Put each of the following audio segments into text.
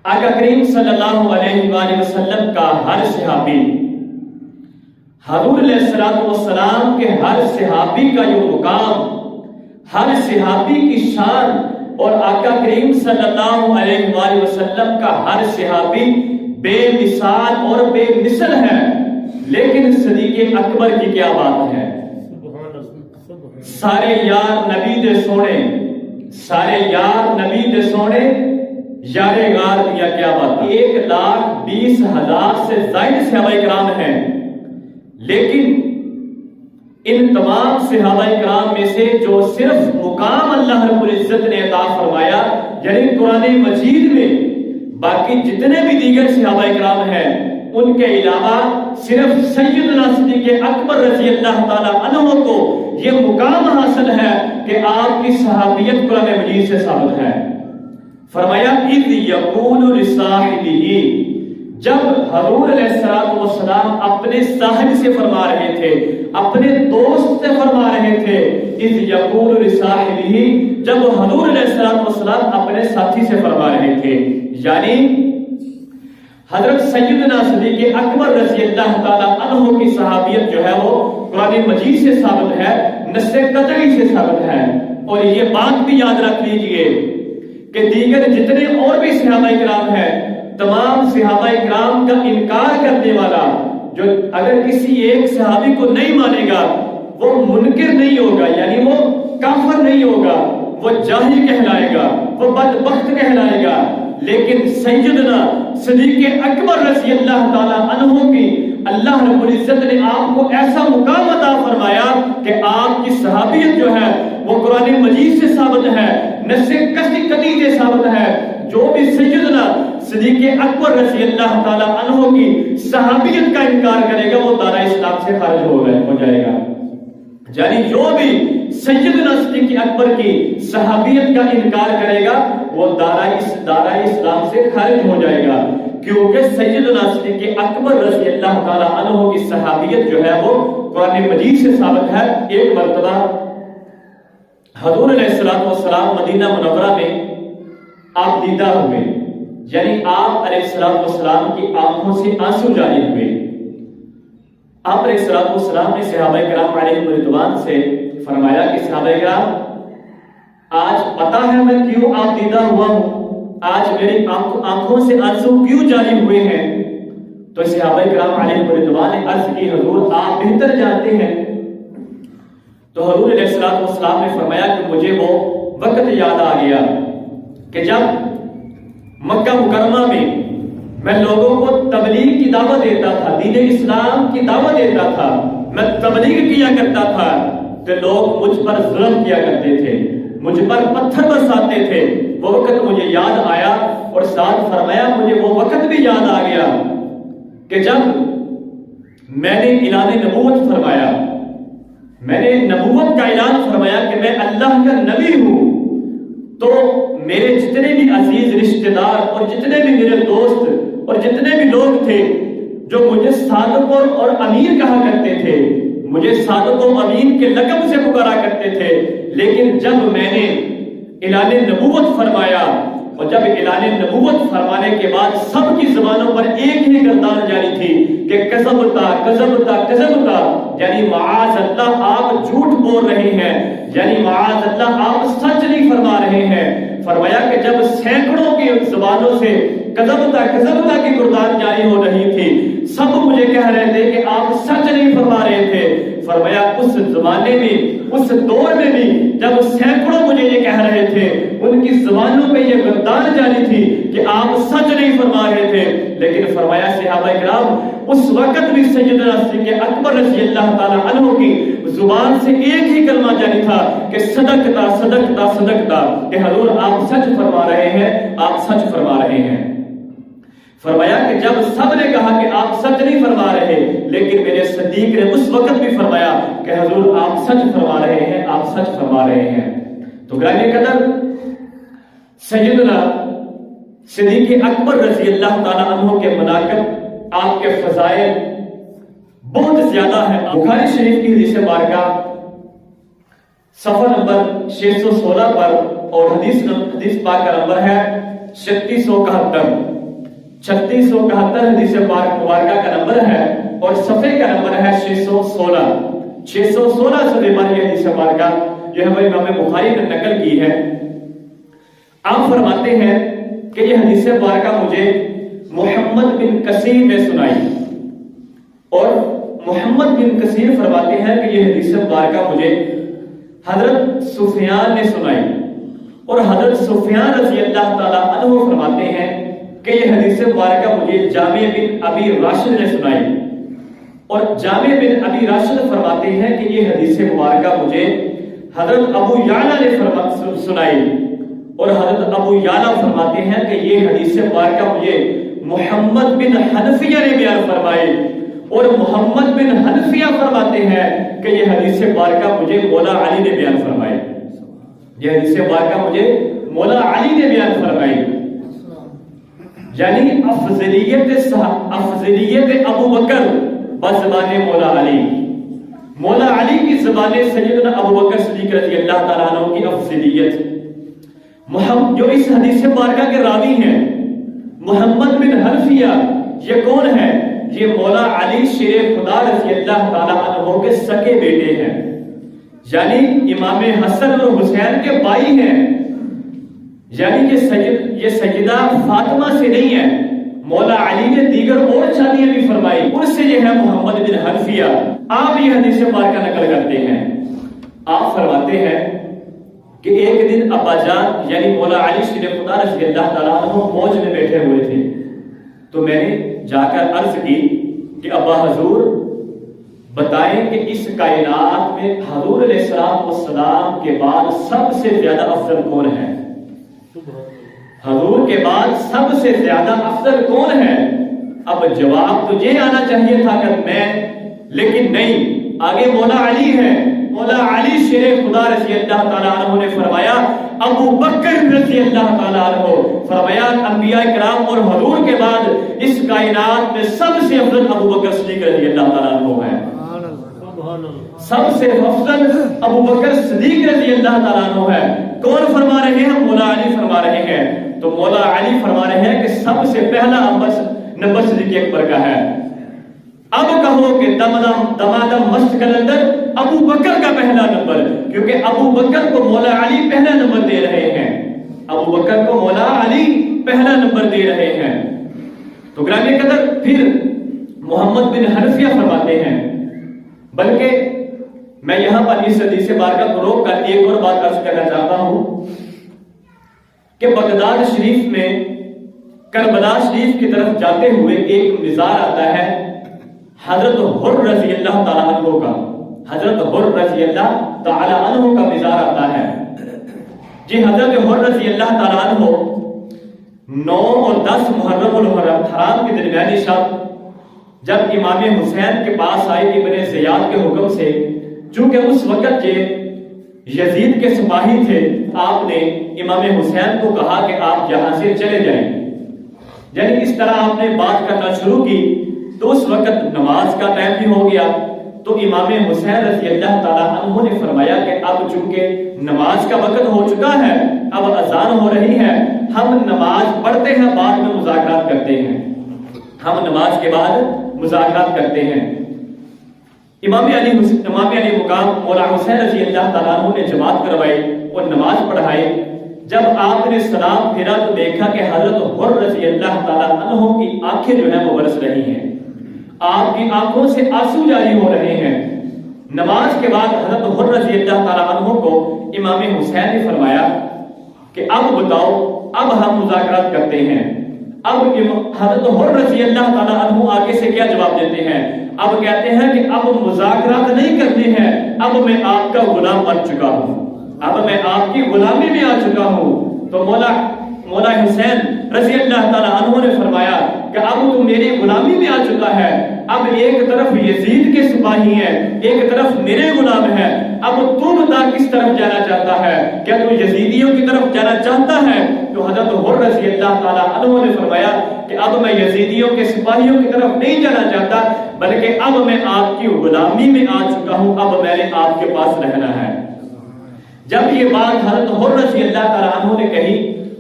آقا کریم صلی اللہ علیہ وآلہ وسلم کا ہر صحابی، حضور علیہ السلام کے ہر صحابی کا جو مقام، ہر صحابی کی شان، اور آقا کریم صلی اللہ علیہ وآلہ وسلم کا ہر صحابی بے مثال اور بے مثل ہے۔ لیکن صدیق اکبر کی کیا بات ہے؟ سارے یار نبی دے سونے، سارے یار نبی دے سونے، یارے غار دیا کیا بات ہے؟ 1,20,000 سے زائد صحابہ کرام ہیں، لیکن ان تمام صحابہ کرام میں سے جو صرف مقام اللہ رب العزت نے عطا فرمایا، یعنی قرآن مجید میں باقی جتنے بھی دیگر صحابہ کرام ہیں ان کے علاوہ صرف سیدنا صدیق اکبر رضی اللہ تعالی عنہ کو یہ مقام حاصل ہے کہ آپ کی صحابیت قرآن مجید سے ثابت ہے۔ فرمایا اذ یقول لصاحبہ، جب حضور علیہ السلام اپنے صاحب سے فرما رہے تھے، اپنے دوست سے فرما رہے تھے، اذ یقول لصاحبہ، جب حضور علیہ السلام اپنے ساتھی سے فرما رہے تھے، یعنی حضرت سیدنا صدیق اکبر رضی اللہ تعالی عنہ کی صحابیت جو ہے وہ قرآن مجید سے ثابت ہے، نص قطعی سے ثابت ہے۔ اور یہ بات بھی یاد رکھ لیجئے کہ دیگر جتنے اور بھی صحابہ کرام ہیں، تمام صحابہ کرام کا انکار کرنے والا جو اگر کسی ایک صحابی کو نہیں مانے گا وہ منکر نہیں ہوگا، یعنی وہ کافر نہیں ہوگا، وہ جاہل کہلائے گا، وہ بدبخت کہلائے گا۔ لیکن سیدنا صدیق اکبر رضی اللہ تعالی عنہ کی اللہ رب العزت نے آپ کو ایسا مقام عطا فرمایا کہ آپ کی صحابیت جو ہے وہ قرآن مجید سے ثابت ہے، نص قطعی سے ثابت ہے۔ جو بھی سیدنا صدیق اکبر رضی اللہ تعالی عنہ کی صحابیت کا انکار کرے گا وہ دائرہ اسلام سے خارج ہو جائے گا۔ یعنی جو بھی سیدنا صدیق اکبر کی صحابیت کا انکار کرے گا وہ دائرہ اسلام سے خارج ہو جائے گا، کیونکہ سیدنا صدیق اکبر رضی اللہ تعالی عنہ کی صحابیت جو ہے وہ قرآن مجید سے ثابت ہے۔ ایک مرتبہ حضور علیہ السلام مدینہ منورہ میں آپ دیدہ ہوئے، یعنی آپ علیہ السلام کی آنکھوں سے آنسو جاری ہوئے۔ آپ علیہ السلام نے صحابہ کرام علیہ رضوان سے فرمایا کہ صحابہ کرام آج پتہ ہے میں کیوں آپ دیدہ ہوا ہوں، آج میری آنکھوں سے آنسو کیوں جاری ہوئے ہیں؟ تو صحابہ کرام علیہ رضوان نے عرض کی حضور آپ بہتر جانتے ہیں۔ تو حضور علیہ السلام نے فرمایا کہ مجھے وہ وقت یاد آ گیا کہ جب مکہ مکرمہ میں لوگوں کو تبلیغ کی دعوت دیتا تھا، دین اسلام کی دعوت دیتا تھا، میں تبلیغ کیا کرتا تھا تو لوگ مجھ پر ظلم کیا کرتے تھے، مجھ پر پتھر برساتے تھے۔ وہ وقت مجھے یاد آیا اور ساتھ فرمایا مجھے وہ وقت بھی یاد آ گیا کہ جب میں نے اعلان نبوت فرمایا، میں نے نبوت کا اعلان فرمایا کہ میں اللہ کا نبی ہوں، تو میرے جتنے بھی عزیز رشتہ دار اور جتنے بھی میرے دوست اور جتنے بھی لوگ تھے جو مجھے صادق اور امین کہا کرتے تھے، مجھے صادق و امین کے لقب سے پکارا کرتے تھے، لیکن جب میں نے اعلان نبوت فرمایا اور جب اعلان نبوت فرمانے کے بعد سب کی زبانوں پر ایک ہی گردان جاری تھی کہ کذبتا کذبتا کذبتا، یعنی معاذ اللہ آپ جھوٹ بول رہے ہیں، یعنی معاذ اللہ آپ سچ نہیں فرما رہے ہیں۔ فرمایا کہ جب سینکڑوں کی زبانوں سے کذبتا کذبتا کی گردان جاری ہو رہی تھی، سب مجھے کہہ رہے تھے کہ آپ سچ نہیں فرما رہے تھے۔ فرمایا اس زمانے میں، اس دور میں بھی جب سینکڑوں مجھے یہ کہہ رہے تھے، ان کی زبانوں پہ یہ گردان جاری تھی کہ آپ سچ نہیں فرما رہے تھے، لیکن فرمایا صحابہ کرام اس وقت بھی سیدنا صدیق اکبر رضی اللہ تعالی عنہ کی زبان سے ایک ہی کلمہ جاری تھا کہ صدقتا صدقتا صدقتا، کہ حضور آپ سچ فرما رہے ہیں، آپ سچ فرما رہے ہیں۔ فرمایا کہ جب سب نے کہا کہ آپ سچ نہیں فرما رہے، لیکن میرے صدیق نے اس وقت بھی فرمایا کہ حضور آپ سچ فرما رہے ہیں، آپ سچ فرما رہے ہیں۔ تو گرامی قدر سیدنا صدیق اکبر رضی اللہ تعالی عنہ کے مناقب، آپ کے فضائل بہت زیادہ ہیں۔ بخاری شریف کی حدیث مبارکہ صفحہ نمبر 616 پر اور حدیث پاک کا نمبر ہے 3671۔ 3671 حدیث مبارکہ کا نمبر ہے اور صفحے کا نمبر ہے 616 سے ہماری حدیث مبارکہ جو ہے وہ امام بخاری نے نقل کی ہے۔ آپ فرماتے ہیں کہ یہ حدیث مبارکہ مجھے محمد بن کثیر نے سنائی، اور محمد بن کثیر فرماتے ہیں کہ یہ حدیث مبارکہ مجھے حضرت سفیان نے سنائی، اور حضرت سفیان رضی اللہ تعالی عنہ فرماتے ہیں کہ یہ حدیث مبارکہ مجھے جامع بن ابی راشد نے سنائی، اور جامع بن ابی راشد فرماتے ہیں کہ یہ حدیث مبارکہ مجھے حضرت ابو یعلا نے سنائی، اور حضرت ابو یعلا فرماتے ہیں کہ یہ حدیث مبارکہ مجھے محمد بن حنفیہ نے بیان فرمائی، اور محمد بن حنفیہ فرماتے ہیں کہ یہ حدیث مبارکہ مجھے مولا علی نے بیان فرمائی، یہ حدیث مبارکہ مجھے مولا علی نے بیان فرمائی۔ یعنی افضلیت ابو بکر بزبان مولا علی، مولا علی کی زبان سیدنا ابو بکر صدیق رضی اللہ تعالیٰ عنہ کی افضلیت۔ جو اس حدیث مبارکہ کے راوی ہیں محمد بن حنفیہ، یہ کون ہے؟ یہ مولا علی شیر خدا رضی اللہ تعالیٰ عنہ کے سکے بیٹے ہیں، یعنی امام حسن اور حسین کے بھائی ہیں، یعنی یہ سیدہ فاطمہ سے نہیں ہے، مولا علی نے دیگر اور شادیاں بھی فرمائی، ان سے یہ ہے محمد بن حنفیہ۔ آپ یہ حدیث مبارکہ نقل کرتے ہیں، آپ فرماتے ہیں کہ ایک دن ابا جان یعنی مولا علی شیر خدا رضی اللہ تعالیٰ عنہ موج میں بیٹھے ہوئے تھے، تو میں نے جا کر عرض کی کہ ابا حضور بتائیں کہ اس کائنات میں حضور علیہ السلام کے بعد سب سے زیادہ افضل کون ہے؟ حضور کے بعد سب سے زیادہ افضل کون ہے؟ اب جواب تو یہ آنا چاہیے تھا کہ میں، لیکن نہیں، آگے مولا علی ہے، مولا علی شیر خدا رضی اللہ تعالیٰ عنہ نے فرمایا ابو بکر رضی اللہ تعالیٰ عنہ، فرمایا انبیاء کرام اور حضور کے بعد اس کائنات میں سب سے افضل ابو بکر صدیق رضی اللہ تعالیٰ عنہ ہے، سب سے افضل ابو بکر صدیق رضی اللہ تعالیٰ عنہ ہے۔ کون فرما رہے ہیں؟ مولا علی فرما رہے ہیں، تو مولا علی فرما رہے ہیں کہ سب سے پہلا نمبر صدیق اکبر کا ہے۔ اب کہو کہ دمادم مست کے اندر ابو بکر کا پہلا نمبر، کیونکہ ابو بکر کو مولا علی پہلا نمبر دے رہے ہیں، ابو بکر کو مولا علی پہلا نمبر دے رہے ہیں۔ تو گرامی قدر پھر محمد بن حنفیہ فرماتے ہیں، بلکہ میں یہاں پر اس حدیث مبارکہ کو روک کر ایک اور بات عرض کرنا چاہتا ہوں کہ بغداد شریف میں کربلا شریف کی طرف جاتے ہوئے ایک مزار آتا ہے حضرت حر رضی اللہ تعالیٰ عنہ کا، حضرت حر رضی اللہ تعالیٰ عنہ کا مزار آتا ہے۔ جی حضرت حر رضی اللہ تعالیٰ عنہ 9 اور 10 محرم الحرام کے درمیانی شب جب امام حسین کے پاس آئے ابن زیاد کے حکم سے، چونکہ اس وقت یزید کے سپاہی تھے، آپ نے امام حسین کو کہا کہ آپ یہاں سے چلے جائیں، یعنی اس طرح آپ نے بات کرنا شروع کی، تو اس وقت نماز کا ٹائم بھی ہو گیا، تو امام حسین رضی اللہ تعالیٰ عنہ نے فرمایا کہ اب چونکہ نماز کا وقت ہو چکا ہے، اب اذان ہو رہی ہے، ہم نماز پڑھتے ہیں، بعد میں مذاکرات کرتے ہیں، ہم نماز کے بعد مذاکرات کرتے ہیں۔ امام علی مقام مولا حسین رضی اللہ تعالیٰ عنہ نے جماعت کروائی اور نماز پڑھائی۔ جب آپ نے سلام پھیرا تو دیکھا کہ حضرت حر رضی اللہ تعالیٰ عنہ کی آنکھیں جو ہیں وہ برس رہی ہیں، آپ کی آنکھوں سے آنسو جاری ہو رہے ہیں۔ نماز کے بعد حضرت حر رضی اللہ تعالیٰ عنہ کو امام حسین نے فرمایا کہ اب بتاؤ، اب ہم مذاکرات کرتے ہیں۔ اب حضرت حر رضی اللہ تعالیٰ عنہ آگے سے کیا جواب دیتے ہیں؟ اب کہتے ہیں کہ اب مذاکرات نہیں کرنے ہیں، اب میں آپ کا غلام بن چکا ہوں، اب میں آپ کی غلامی میں آ چکا ہوں۔ تو مولا حسین رضی اللہ تعالیٰ عنہ نے فرمایا کہ اب تو میری غلامی میں آ چکا ہے، اب ایک طرف یزید کے سپاہی ہیں، ایک طرف میرے غلام ہیں، اب تو بتا کس طرف جانا چاہتا ہے؟ کیا تو یزیدیوں کی طرف جانا چاہتا ہے؟ تو حضرت حر رضی اللہ تعالیٰ عنہ نے فرمایا کہ اب میں یزیدیوں کے سپاہیوں کی طرف نہیں جانا چاہتا، بلکہ اب میں آپ کی غلامی میں آ چکا ہوں، اب میں نے آپ کے پاس رہنا ہے۔ جب یہ بات حضرت حر رضی اللہ تعالیٰ عنہ نے کہی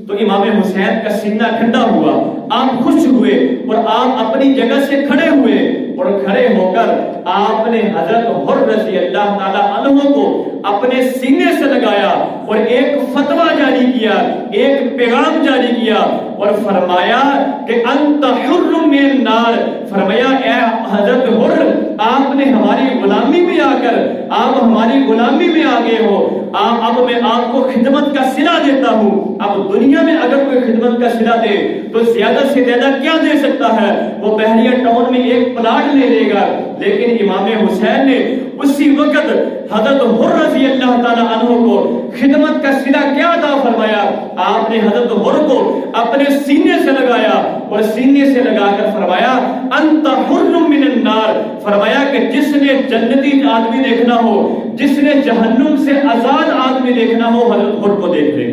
تو امام حسین کا سینہ ٹھنڈا ہوا، آپ خوش ہوئے اور آپ اپنی جگہ سے کھڑے ہوئے اور کھڑے ہو کر آپ نے حضرت حر رضی اللہ تعالی عنہ کو اپنے سینے سے لگایا اور ایک فتویٰ جاری کیا، ایک پیغام جاری کیا اور فرمایا کہ انت حر من النار، فرمایا اے حضرت حر آپ نے ہماری غلامی میں آ کر آپ ہماری غلامی میں آ گئے ہو، اب میں آپ کو خدمت کا صلہ دیتا ہوں۔ اب دنیا میں اگر کوئی خدمت کا صلہ دے تو زیادہ سے زیادہ کیا دے سکتا ہے؟ وہ بحریہ ٹاؤن میں ایک پلاٹ لے لے گا، لیکن امام حسین نے اسی وقت حضرت حر رضی اللہ تعالی عنہ کو خدمت کا صلہ کیا عطا فرمایا؟ آپ نے حضرت حر کو اپنے سینے سے لگایا اور سینے سے لگا کر فرمایا انت حر من النار، فرمایا کہ جس نے جنتی آدمی دیکھنا ہو، جس نے جہنم سے آزاد آدمی دیکھنا ہو، حضرت حر کو دیکھ لے۔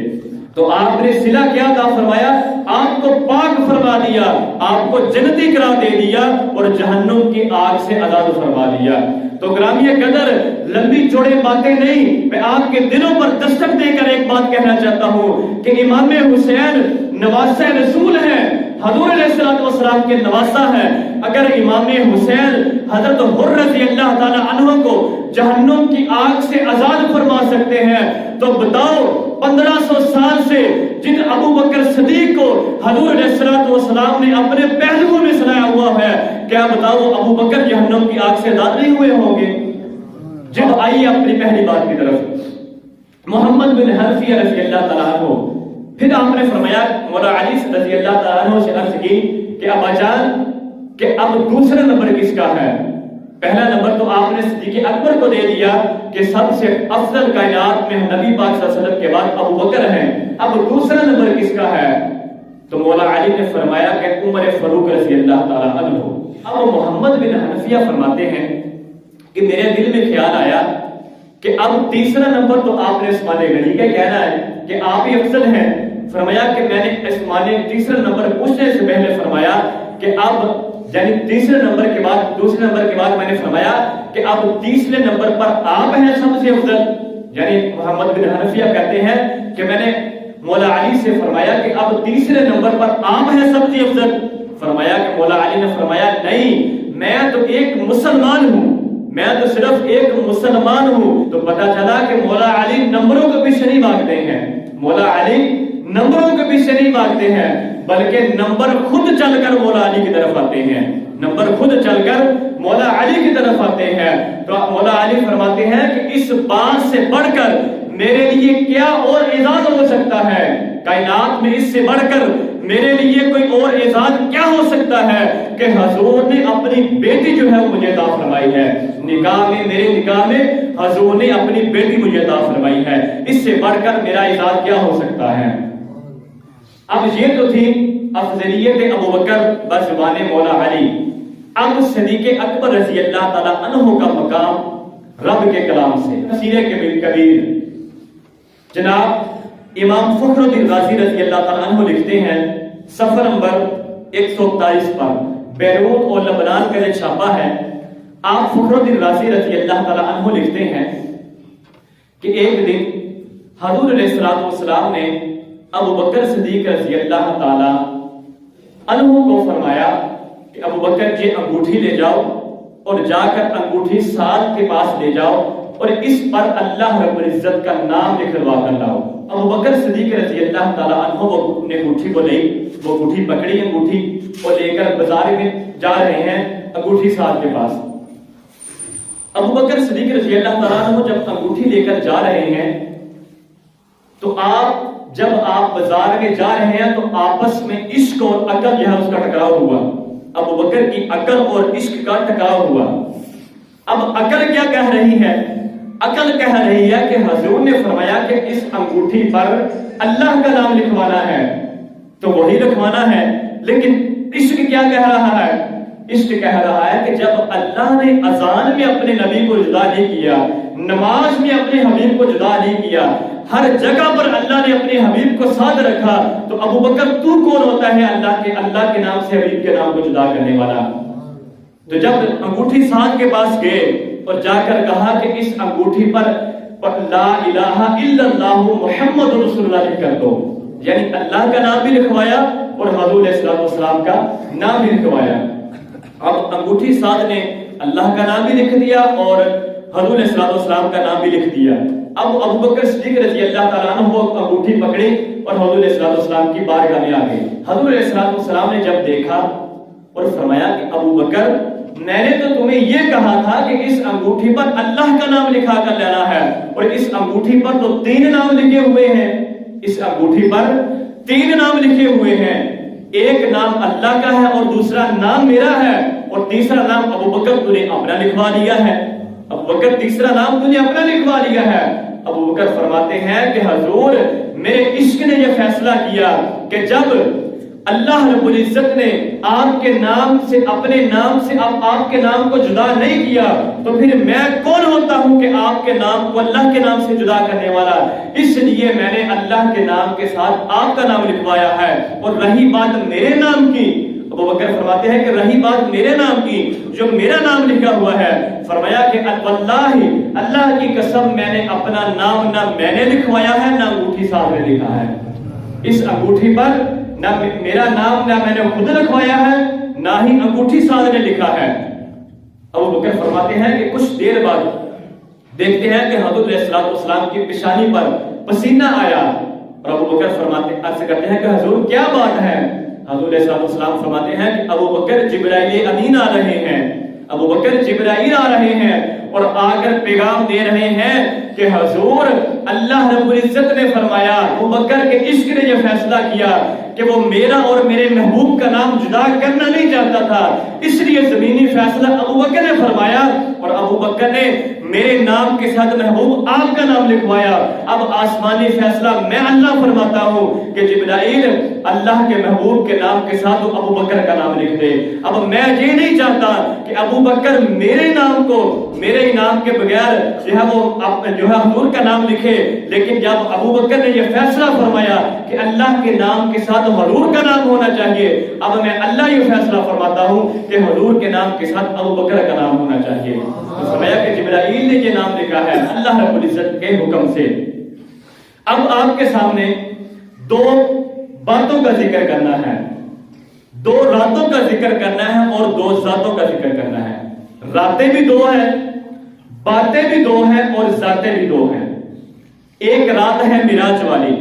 تو آپ نے صلہ کیا عطا فرمایا؟ آپ کو پاک فرما دیا، آپ کو جنتی قرار دے دیا اور جہنم کی آگ سے آزاد فرما دیا۔ تو گرامی قدر لمبی چوڑے باتیں نہیں، میں آپ کے دلوں پر دستک دے کر ایک بات کہنا چاہتا ہوں کہ امام حسین نواسہ رسول ہیں، حضور علیہ السلام کے نواسہ ہیں۔ اگر امام حسین حضرت حر رضی اللہ تعالی عنہ کو جہنم کی آگ سے آزاد فرما سکتے ہیں تو بتاؤ 1500 سال سے جن ابو بکر صدیق کو حضور علیہ السلام نے اپنے پہلوؤں میں سلایا ہوا ہے، کیا بتاؤ ابو بکر جہنم کی آگ سے آزاد نہیں ہوئے ہوں گے؟ جب آئیے اپنی پہلی بات کی طرف، محمد بن حنفیہ رضی اللہ تعالیٰ عنہ، پھر آپ نے فرمایا مولا علی رضی اللہ تعالیٰ عنہ سے عرض کی کہ ابا جان کہ اب دوسرا نمبر کس کا ہے؟ پہلا نمبر تو آپ نے صدیق اکبر کو دے دیا کہ سب سے افضل کائنات میں نبی پاک صلی اللہ علیہ وسلم کے بعد ابو بکر ہیں، اب دوسرا نمبر کس کا ہے؟ تو مولا علی نے فرمایا کہ عمر فاروق رضی اللہ تعالیٰ عنہ۔ اب محمد بن حنفیہ فرماتے ہیں کہ میرے دل میں خیال آیا کہ اب تیسرا نمبر تو آپ نے عثمان غنی کا کہنا ہے کہ آپ ہی افضل ہیں۔ فرمایا کہ میں نے عثمان تیسرا نمبر پوچھنے سے پہلے فرمایا کہ اب یعنی تیسرے نمبر کے بعد دوسرے نمبر کے بعد میں نے فرمایا کہ اب تیسرے نمبر پر آپ ہیں سب سے افضل، یعنی محمد بن حنفیہ کہتے ہیں کہ میں نے مولا علی سے فرمایا کہ اب تیسرے نمبر پر آپ ہیں سب سے افضل۔ فرمایا کہ مولا علی نے فرمایا نہیں، میں تو ایک مسلمان ہوں، میں تو صرف ایک مسلمان ہوں۔ تو پتہ چلا کہ مولا علی نمبروں کے پیچھے نہیں بھاگتے ہیں، مولا علی نمبروں کے پیچھے نہیں بھاگتے ہیں، بلکہ نمبر خود چل کر مولا علی کی طرف آتے ہیں، نمبر خود چل کر مولا علی کی طرف آتے ہیں۔ تو مولا علی فرماتے ہیں کہ اس بات سے بڑھ کر میرے لیے کیا اور اعزاز ہو سکتا ہے؟ کائنات میں اس سے بڑھ کر میرے لیے کوئی اور اعزاز کیا ہو سکتا ہے کہ حضور نے اپنی بیٹی جو ہے مجھے عطا فرمائی ہے، نکاح میں میرے نکاح میں حضور نے اپنی بیٹی مجھے عطا فرمائی ہے، اس سے بڑھ کر میرا اعزاز کیا ہو سکتا ہے؟ اب یہ تو تھی افضلیت ابو بکر بزبان مولا علی۔ اب صدیق اکبر رضی اللہ تعالیٰ عنہ کا مقام رب کے کلام سے تفسیر کبیر جناب امام فخر الدین رازی رضی اللہ تعالیٰ عنہ لکھتے ہیں صفحہ نمبر 143 پر، بیروت اور لبنان کا ایک چھاپا ہے، آپ فخر الدین رازی رضی اللہ تعالیٰ عنہ لکھتے ہیں کہ ایک دن حضور علیہ السلام نے ابو بکر صدیق رضی اللہ تعالی عنہ کو فرمایا کہ ابو بکر یہ انگوٹھی لے جاؤ اور جا کر انگوٹھی ساتھ کے پاس لے جاؤ اور اس پر اللہ رب العزت کا نام لکھوا کر لاؤ۔ ابو بکر صدیق رضی اللہ تعالی عنہ وہ نے انگوٹھی کو لی، وہ انگوٹھی پکڑی، انگوٹھی کو لے کر بازار میں جا رہے ہیں انگوٹھی ساتھ کے پاس۔ ابو بکر صدیق رضی اللہ تعالی عنہ جب انگوٹھی لے کر جا رہے ہیں تو جب آپ بازار میں جا رہے ہیں تو آپس میں عشق اور عقل جو ہے اس کا ٹکراؤ ہوا، ابو بکر کی عقل اور عشق کا ٹکراؤ ہوا۔ اب عقل کیا کہہ رہی ہے؟ عقل کہہ رہی ہے کہ حضور نے فرمایا کہ اس انگوٹھی پر اللہ کا نام لکھوانا ہے تو وہی لکھوانا ہے، لیکن عشق کیا کہہ رہا ہے؟ عشق کہہ رہا ہے کہ جب اللہ نے اذان میں اپنے نبی کو جدا نہیں کیا، نماز میں اپنے حبیب کو جدا نہیں کیا، ہر جگہ پر اللہ نے اپنے حبیب کو ساتھ رکھا، تو ابو بکر تو کون ہوتا ہے اللہ کے نام سے حبیب کے نام کو جدا کرنے والا؟ تو جب انگوٹھی ساتھ کے پاس گئے اور جا کر کہا کہ اس انگوٹھی پر لا الہ الا اللہ محمد رسول اللہ لکھ کر دو، یعنی اللہ کا نام بھی لکھوایا اور حضور علیہ السلام کا نام بھی لکھوایا۔ اب انگوٹھی ساز نے اللہ کا نام بھی لکھ دیا اور حضور علیہ السلام کا نام بھی لکھ دیا۔ اب ابو بکر صدیق رضی اللہ تعالیٰ عنہ وہ انگوٹھی پکڑی اور حضور علیہ السلام کی بارگاہ میں آ گئے۔ حضور علیہ السلام نے جب دیکھا اور فرمایا کہ ابو بکر، میں نے تو تمہیں یہ کہا تھا کہ اس انگوٹھی پر اللہ کا نام لکھا کر لینا ہے، اور اس انگوٹھی پر تو 3 نام لکھے ہوئے ہیں، اس انگوٹھی پر 3 نام لکھے ہوئے ہیں، ایک نام اللہ کا ہے اور دوسرا نام میرا ہے اور تیسرا نام ابو بکر تو نے اپنا لکھوا لیا ہے۔ ابو بکر تیسرا نام تو نے اپنا لکھوا لیا ہے۔ ابو بکر فرماتے ہیں کہ حضور، میرے عشق نے یہ فیصلہ کیا کہ جب اللہ رب العزت نے آپ کے نام سے، اپنے نام سے آپ کے نام کو جدا نہیں کیا تو پھر میں کون ہوتا ہوں کہ آپ کے نام کو اللہ کے نام سے جدا کرنے والا۔ اس لیے میں نے اللہ کے نام کے ساتھ آپ کا نام لکھوایا ہے۔ اور رہی بات میرے نام کی، ابو بکر فرماتے ہیں کہ رہی بات میرے نام کی، جو میرا نام لکھا ہوا ہے، فرمایا کہ واللہ، اللہ کی قسم، میں نے اپنا نام نہ میں نے لکھوایا ہے نہ انگوٹھی صاحب نے لکھا ہے۔ اس انگوٹھی پر نہ میرا نام نہ میں نے خود لکھوایا ہے نہ ہی انگوٹھی صاحب نے لکھا ہے۔ ابو بکر فرماتے ہیں کہ کچھ دیر بعد دیکھتے ہیں کہ حضرت علیہ السلام کی پیشانی پر پسینہ آیا اور ابو بکر فرماتے عرض کرتے ہیں کہ حضور کیا بات ہے؟ حضور علیہ السلام فرماتے ہیں کہ ابو بکر جبرائیل امین آ رہے ہیں، ابو بکر جبرائیل آ رہے ہیں اور آ کر پیغام دے رہے ہیں کہ حضور، اللہ رب العزت نے فرمایا، ابو بکر کے عشق نے یہ فیصلہ کیا کہ وہ میرا اور میرے محبوب کا نام جدا کرنا نہیں چاہتا تھا، اس لیے زمینی فیصلہ ابو بکر نے فرمایا اور ابو بکر نے میرے نام کے ساتھ محبوب آپ کا نام لکھوایا۔ اب آسمانی فیصلہ میں اللہ فرماتا ہوں کہ جبرائیل اللہ کے محبوب کے نام کے ساتھ ابو بکر کا نام لکھ دے۔ اب میں یہ نہیں چاہتا کہ ابو بکر میرے نام کو، میرے نام کے بغیر جو ہے حضور کا نام لکھے، لیکن جب ابو بکر نے یہ فیصلہ فرمایا کہ اللہ کے نام کے ساتھ حضور کا نام ہونا چاہیے، اب میں اللہ یہ فیصلہ فرماتا ہوں کہ حضور کے نام کے ساتھ ابو بکر کا نام ہونا چاہیے۔ تو فرمایا کہ جبرائیل نے یہ نام لکھا ہے اللہ رب العزت کے حکم سے۔ اب آپ کے سامنے 2 باتوں کا ذکر کرنا ہے، 2 راتوں کا ذکر کرنا ہے اور 2 ذاتوں کا ذکر کرنا ہے۔ راتیں بھی 2 ہیں، باتیں بھی 2 ہیں اور ذاتیں بھی 2 ہیں۔ ایک رات ہے معراج والی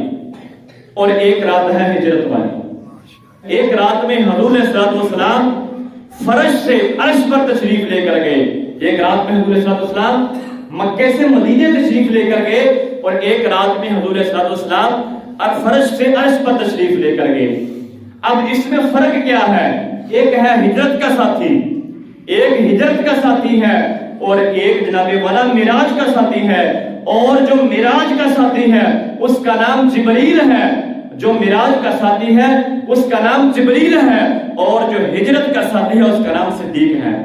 اور ایک رات ہے ہجرت والی۔ ایک رات میں حضور علیہ السلام فرش سے عرش پر تشریف لے کر گئے، ایک رات میں حضور علیہ السلام مکے سے مدینے تشریف لے کر گئے اور ایک رات میں حضور علیہ السلام فرش سے عرش پر تشریف لے کر گئے۔ اب اس میں فرق کیا ہے؟ ایک ہے ہجرت کا ساتھی، ایک ہجرت کا ساتھی ہے اور ایک جناب والا معراج کا ساتھی ہے، اور جو معراج کا ساتھی ہے اس کا نام جبریل ہے، جو معراج کا ساتھی ہے اس کا نام جبریل ہے، اور جو ہجرت کا ساتھی ہے اس کا نام صدیق ہے،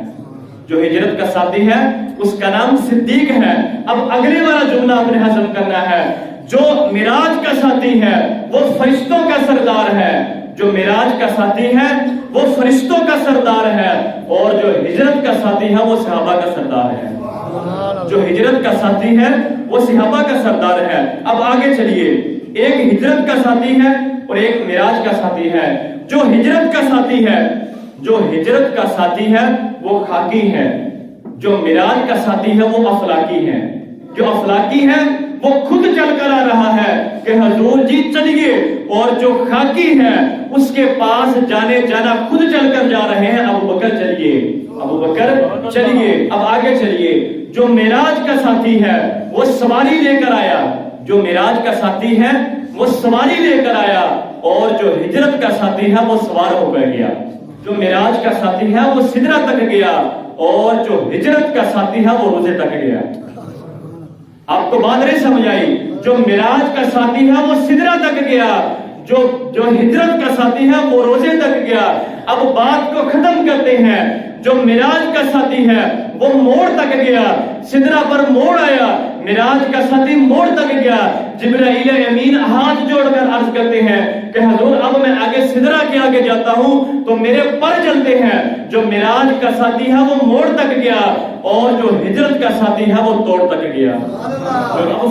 جو ہجرت کا ساتھی ہے اس کا نام صدیق ہے۔ اب اگلے والا جملہ آپ نے ہضم کرنا ہے، جو معراج کا ساتھی ہے وہ فرشتوں کا سردار ہے، جو معراج کا ساتھی ہے وہ فرشتوں کا سردار ہے، اور جو ہجرت کا ساتھی ہے وہ صحابہ کا سردار ہے، جو ہجرت کا ساتھی ہے وہ صحابہ کا سردار ہے۔ اب آگے چلیے، ایک ہجرت کا ساتھی ہے اور ایک معراج کا ساتھی ہے۔ جو ہجرت کا ساتھی ہے، جو ہجرت کا ساتھی ہے وہ خاکی ہے، جو معراج کا ساتھی ہے وہ افلاکی ہے۔ جو افلاکی ہے وہ خود چل کر آ رہا ہے کہ حضور جی چلیے، اور جو خاکی ہے اس کے پاس جانے جانا خود چل کر جا رہے ہیں، ابو بکر چلیے، ابو بکر چلیے۔ اب آگے چلیے، جو معراج کا ساتھی ہے وہ سواری لے کر آیا، جو معراج کا ساتھی ہے وہ سواری لے کر آیا، اور جو ہجرت کا ساتھی ہے وہ سوار ہو کر گیا۔ جو معراج کا ساتھی ہے وہ سدرہ تک گیا، اور جو ہجرت کا ساتھی ہے وہ روزے تک گیا۔ آپ کو بات نہیں سمجھ آئی؟ جو معراج کا ساتھی ہے وہ سدرہ تک گیا، جو ہجرت کا ساتھی ہے وہ روزے تک گیا۔ اب بات کو ختم کرتے ہیں، جو معراج کا ساتھی ہے وہ موڑ تک گیا، سدرہ پر موڑ آیا، معراج کا ساتھی موڑ تک گیا۔ جبرائیل امین ہاتھ جوڑ کر عرض کرتے ہیں کہ حضور اب میں آگے سدرہ کے آگے جاتا ہوں تو میرے پر چلتے ہیں۔ جو معراج کا ساتھی ہے وہ موڑ تک گیا، اور جو ہجرت کا ساتھی ہے وہ توڑ تک گیا۔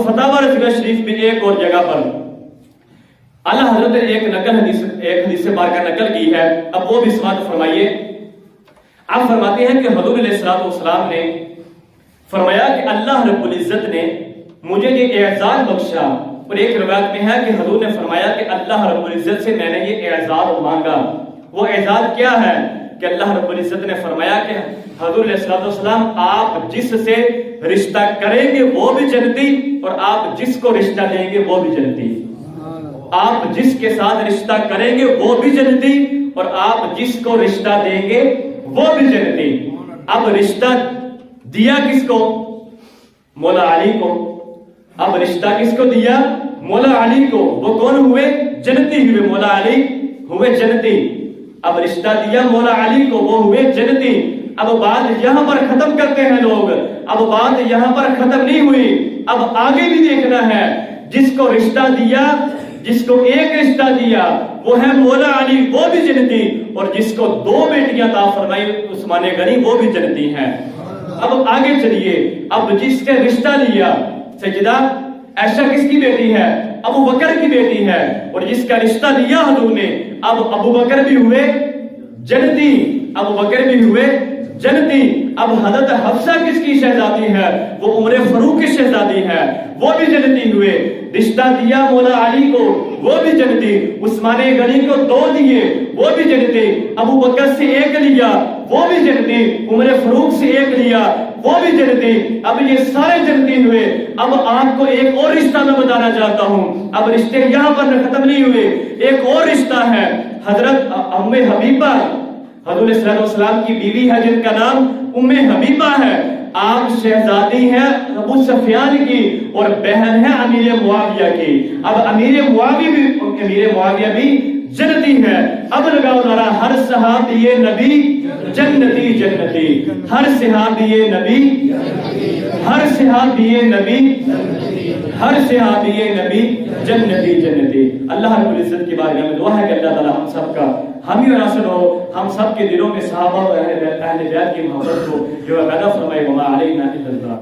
فتاوی رضویہ شریف میں ایک اور جگہ پر اعلیٰ حضرت نے ایک حدیث پاک کا نقل کی ہے، اب وہ بھی سماعت فرمائیے۔ آپ فرماتے ہیں کہ حضور علیہ السلام نے فرمایا کہ اللہ رب العزت نے مجھے یہ اعزاز بخشا، اور ایک روایت میں ہے کہ حضور نے فرمایا کہ اللہ رب العزت سے میں نے یہ اعزاز مانگا۔ وہ اعزاز کیا ہے کہ اللہ رب العزت نے فرمایا کہ حضور علیہ السلام آپ جس سے رشتہ کریں گے وہ بھی جنتی، اور آپ جس کو رشتہ دیں گے وہ بھی جنتی۔ آپ جس کے ساتھ رشتہ کریں گے وہ بھی جنتی، اور آپ جس کو رشتہ دیں گے وہ بھی جنتی۔ اب رشتہ دیا کس کو؟ مولا علی کو۔ اب رشتہ کس کو دیا؟ مولا علی کو۔ وہ کون ہوئے؟ جنتی ہوئے، مولا علی ہوئے جنتی۔ اب رشتہ دیا مولا علی کو، وہ ہوئے جنتی۔ اب بات یہاں پر ختم کرتے ہیں لوگ، اب بات یہاں پر ختم نہیں ہوئی، اب آگے بھی دیکھنا ہے۔ جس کو رشتہ دیا، جس کو ایک رشتہ دیا وہ ہے مولا علی، وہ بھی جنتی، اور جس کو 2 بیٹیاں عطا فرمائی عثمان غنی، وہ بھی جنتی ہیں۔ اب آگے چلیے، اب جس کے رشتہ لیا، سیدہ عائشہ کس کی بیٹی ہے؟ ابو بکر کی بیٹی ہے، اور جس کا رشتہ لیا حضور نے، اب ابو بکر بھی ہوئے جنتی، ابو بکر بھی ہوئے جنتی۔ اب حضرت حفصہ کس کی شہزادی ہے؟ وہ عمر فاروق کی شہزادی ہے، وہ بھی جنتی ہوئے۔ رشتہ دیا مولا علی کو، وہ بھی جنتی۔ عثمان غنی کو 2 دیے، وہ بھی جنتی۔ ابو بکر سے 1 لیا، وہ بھی جنتی۔ عمر فاروق سے 1 لیا، وہ بھی جنتی۔ اب یہ سارے جنتی ہوئے۔ اب آپ کو ایک اور رشتہ میں بتانا چاہتا ہوں، اب رشتے یہاں پر ختم نہیں ہوئے، ایک اور رشتہ ہے۔ حضرت ام حبیبہ حضور علیہ السلام کی بیوی ہے، جن کا نام ام حبیبہ ہے۔ آپ شہزادی ہیں ابو سفیان کی، اور بہن ہے امیر معاویہ کی۔ اب امیر معاویہ بھی جنتی ہے۔ اب لگاؤ نعرہ، ہر صحابی نبی جنتی جنتی، ہر صحابی نبی، ہر صحابی نبی، ہر صحابی نبی جنتی جنتی۔ اللہ رب العزت کی بارگاہ میں دعا ہے کہ اللہ تعالی ہم سب کا حامی و ناصر ہو، ہم سب کے دلوں میں صحابہ اور اہل بیت کی محبت کو جو پیدا فرمائے۔ وما علینا الا البلاغ۔